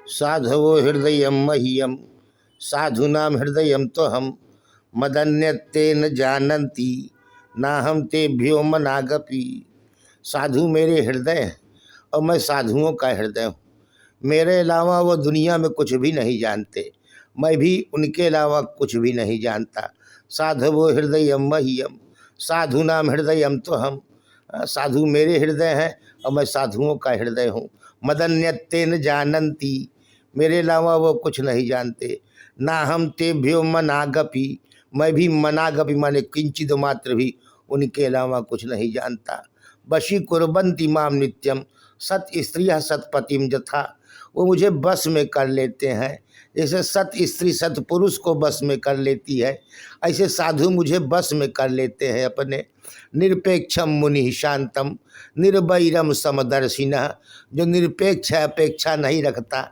साधवो हृदय मह्यम साधुनां हृदय तो हम मदन्यते न जानन्ति ना हम तेभ्यो मनागपि। साधु मेरे हृदय हैं और मैं साधुओं का हृदय हूँ। मेरे अलावा वो दुनिया में कुछ भी नहीं जानते, मैं भी उनके अलावा कुछ भी नहीं जानता। साधवो हृदय मह्यम साधुनाम हृदयम तो हम। साधु मेरे हृदय हैं और मैं साधुओं का हृदय हूँ। मदन्यतेन जानन्ति मेरे अलावा वो कुछ नहीं जानते। ना हम तेभ्यो मनागपि मैं भी मनागपि माने किंचित मात्र भी उनके अलावा कुछ नहीं जानता। वशी कुर्वन्ति माम नित्यम सत स्त्रियः सतपतिम यथा। वो मुझे बस में कर लेते हैं जैसे सत स्त्री सत पुरुष को बस में कर लेती है, ऐसे साधु मुझे बस में कर लेते हैं अपने। निरपेक्षम मुनि शांतम निर्वैरम समदर्शिनः। जो निरपेक्ष है, अपेक्षा नहीं रखता,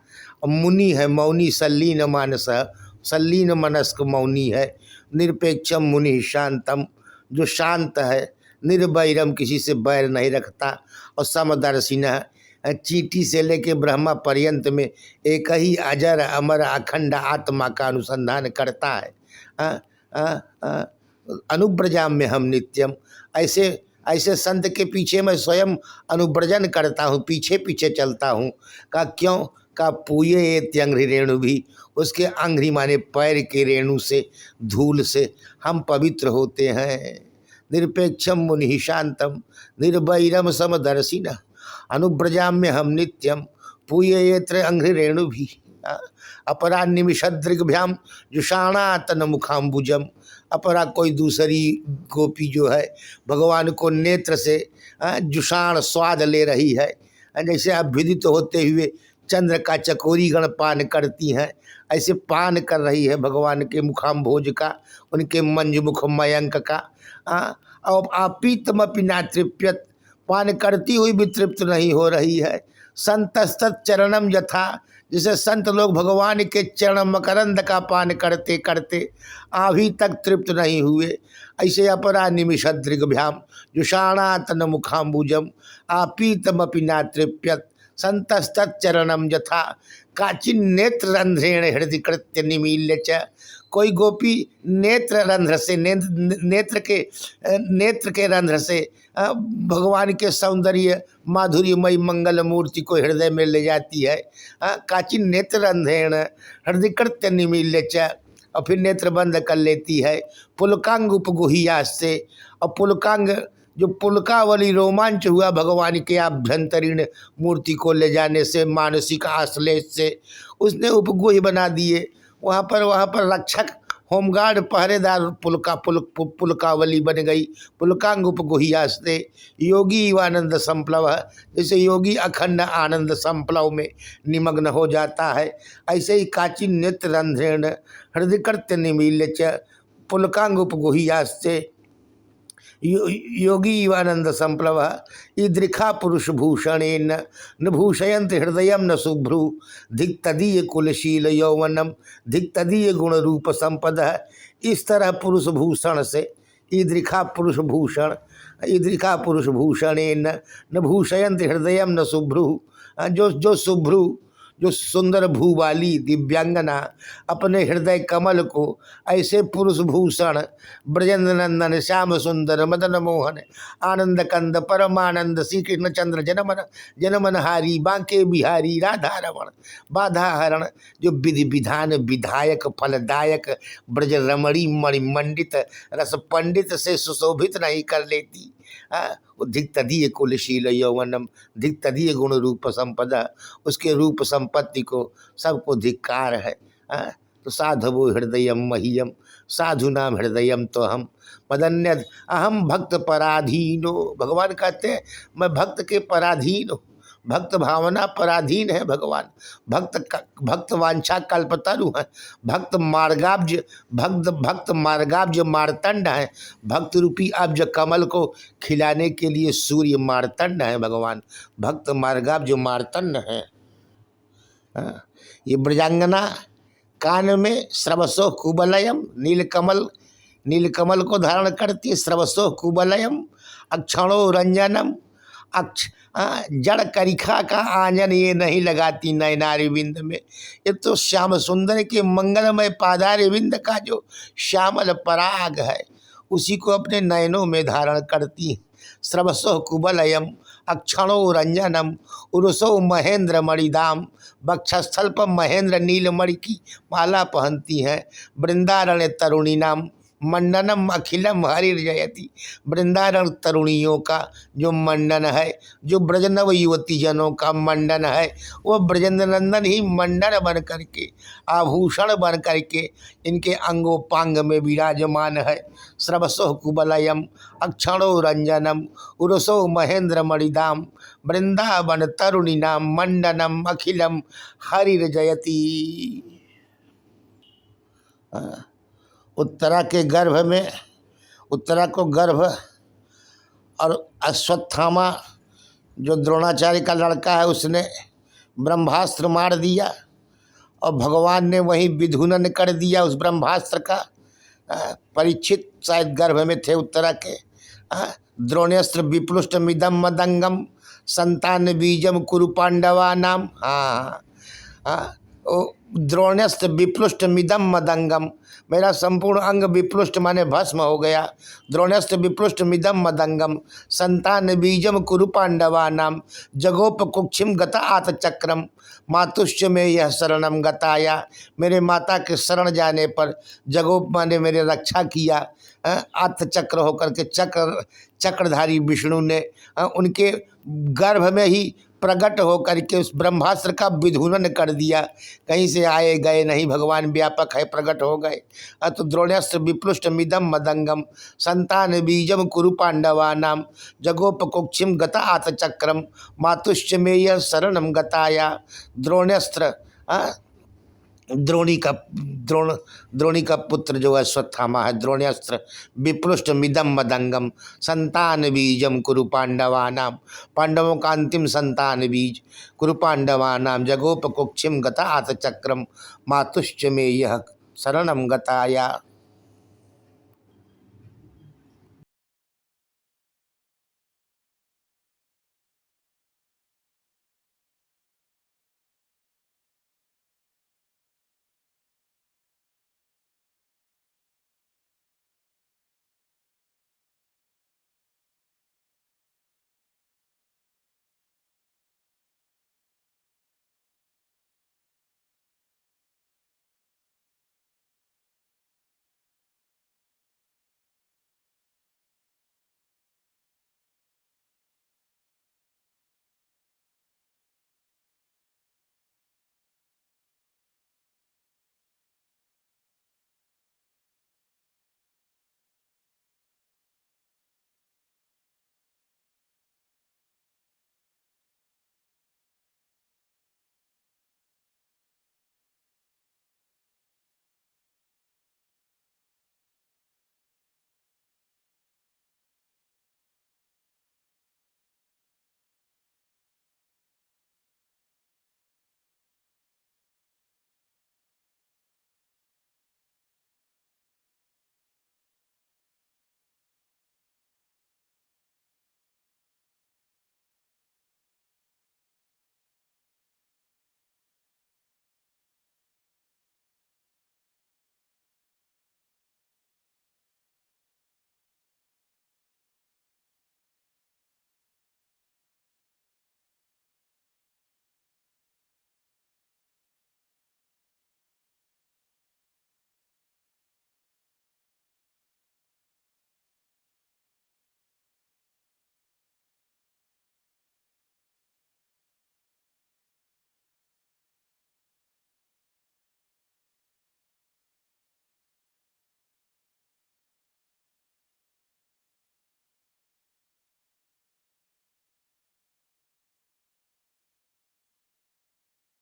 मुनि है मौनी सल्लीन मानस सल्लीन मनस्क मौनी है। निरपेक्षम मुनि शांतम जो शांत है, निर्वैरम किसी से बैर नहीं रखता, और समदर्शिनः चींटी से लेके ब्रह्मा पर्यंत में एक ही अजर अमर अखंड आत्मा का अनुसंधान करता है। अनुव्रजाम में हम नित्यम। ऐसे ऐसे संत के पीछे मैं स्वयं अनुव्रजन करता हूँ, पीछे पीछे चलता हूँ। का क्यों? का पूये त्यंघ्रि रेणु भी, उसके अंघ्रि माने पैर के रेणु से, धूल से हम पवित्र होते हैं। निरपेक्षम मुनि शांतम निर्वैरम समदर्शिनः अनुव्रजाम में हम नित्यम पूयेत्र अंघ्रि रेणु भी। अपरा निमिषदृग्भ्याम जुषाणातन मुखाम्बुजम। अपरा कोई दूसरी गोपी जो है भगवान को नेत्र से जुषाण स्वाद ले रही है, जैसे अभ्युदित होते हुए चंद्र का चकोरी गण पान करती हैं, ऐसे पान कर रही है भगवान के मुखाम्भोज का, उनके मंजमुख मयंक का। और आपीतमपि ना तृप्यत पान करती हुई भी तृप्त नहीं हो रही है। संतस्तत् चरणम यथा जैसे संत लोग भगवान के चरण मकरंद का पान करते करते अभी तक तृप्त नहीं हुए, ऐसे अपरा निमिषदृग्भ्याम जुषाणातन मुखाम्बुजम आपीतमपि ना तृप्यत संतस्तत् चरणम यथा काचिन नेत्र रंध्रेण हृदय कृत्य निमील्य च। कोई गोपी नेत्र रंध्र से नेत्र के रंध्र से भगवान के सौंदर्य माधुर्यमयी मंगल मूर्ति को हृदय में ले जाती है। काचिन नेत्र रंध्रेण हृदय कृत्य निमील्य च, और फिर नेत्र बंद कर लेती है। पुलकांग उपगुहियास्ते, और पुलकांग जो पुलकावली रोमांच हुआ भगवान के आभ्यंतरीण मूर्ति को ले जाने से, मानसिक आश्लेष से उसने उपगुह बना दिए। वहाँ पर रक्षक होमगार्ड पहरेदार पुलकावली बन गई। पुलकांग उपगुहियास्ते योगी आनंद संप्लव, जैसे योगी अखंड आनंद संप्लव में निमग्न हो जाता है, ऐसे ही काचिन नेत्र रंध्रेण हृदय कृत्य निमील्य च पुलकांग उपगुहियास्ते योगी आनंद संप्लव ईदृखा पुरुष भूषणेन न भूषयंत हृदय न शुभ्रु धिक तदीय कुलशील यौवनम धिक तदीय गुण रूप संपद। इस तरह पुरुष भूषण से ईदृखा पुरुष भूषणेन न भूषयंत हृदय न शुभ्रु। जो शुभ्रु जो सुंदर भू वाली दिव्यांगना अपने हृदय कमल को ऐसे पुरुष भूषण ब्रजेंद्र नंदन श्याम सुंदर मदन मोहन आनंद कंद परमानंद श्री कृष्ण चंद्र जनमनहारी बांके बिहारी राधा रमण बाधा हरण, जो विधि विधान विधायक फलदायक ब्रज रमणी मणिमंडित रस पंडित से सुशोभित नहीं कर लेती। धिक तदीय कुलशील यौवनम धिक तदीय गुण रूप संपदा, उसके रूप संपत्ति को सबको धिक्कार है। तो साधवो हृदय मह्यम साधु नाम हृदय तो हम मदन्यद अहम भक्त पराधीनो। भगवान कहते हैं मैं भक्त के पराधीन हूँ, भक्त भावना पराधीन है भगवान। भक्त वांछा कल्पतरु है, भक्त मार्गाब्ज मारतंड है। भक्त रूपी अब्ज कमल को खिलाने के लिए सूर्य मारतंड है भगवान, भक्त मार्गाब्ज मारतंड है। ये ब्रजांगना कान में स्रवसो कुबलयम नीलकमल को धारण करती है। स्रवसो कुबलयम अक्षणो रंजनम जड़ करिखा का आंजन ये नहीं लगाती नयनारविंद में। ये तो श्याम सुंदर के मंगलमय पादारविंद का जो श्यामल पराग है उसी को अपने नयनों में धारण करती हैं। स्रवसो कुबलयम अक्षणो रंजनम उरुसो महेंद्र मणिदाम, वक्षस्थल पर महेंद्र नीलमणि की माला पहनती हैं। वृंदारण्य तरुणी नाम मंडनम अखिलम हरिर्जयति, वृंदारण तरुणियों का जो मंडन है, जो ब्रजनव युवती जनों का मंडन है, वह ब्रजेंद्र नंदन ही मंडन बन करके, आभूषण बन करके इनके अंगोपांग में विराजमान है। स्रवसो कुबलयम अक्षणो रंजनम उरसो महेंद्र मणिदाम, वृंदावन तरुणी नाम मंडनम अखिलम हरिर्जयति। उत्तरा के गर्भ में, उत्तरा को गर्भ और अश्वत्थामा जो द्रोणाचार्य का लड़का है उसने ब्रह्मास्त्र मार दिया और भगवान ने वहीं विधुनन कर दिया उस ब्रह्मास्त्र का। परीक्षित शायद गर्भ में थे उत्तरा के। द्रोण्यास्त्र विप्लुष्ट मिदम मदंगम संतान बीजम कुरु पांडवा नाम। द्रोण्यास्त्र विप्लुष्ट मिदम मदंगम, मेरा संपूर्ण अंग विप्लुष्ट माने भस्म हो गया। द्रोण्यास्त्र विप्लुष्ट मिदम मदंगम संतान बीजम कुरु पांडवा नाम, जगोप कुक्षिम गता आत चक्रम मातुश्च में यह शरणम गताया। मेरे माता के शरण जाने पर जगोप माने मेरे रक्षा किया। आत चक्र होकर के चक्रधारी विष्णु ने उनके गर्भ में ही प्रकट होकर के उस ब्रह्मास्त्र का विधुनन कर दिया। कहीं से आए गए नहीं, भगवान व्यापक है, प्रकट हो गए। तो द्रोण्यास्त्र विप्लुष्ट मिदम मदंगम संतान बीजम कुरु पांडवा नाम, जगोप कुक्षिम गता आत चक्रम मातुश्च में यह शरणम गताया। द्रोण्यास्त्र द्रोणी का पुत्र जो अश्वत्थामा है, द्रोण्यास्त्र विप्लुष्ट मिदम मदंगम संतान बीजम कुरु पांडवा नाम, पांडवों का अंतिम संतान बीज कुरु पांडवा नाम, जगोप कुक्षिम गता आत चक्रम मातुश्च में यह शरणम गताया।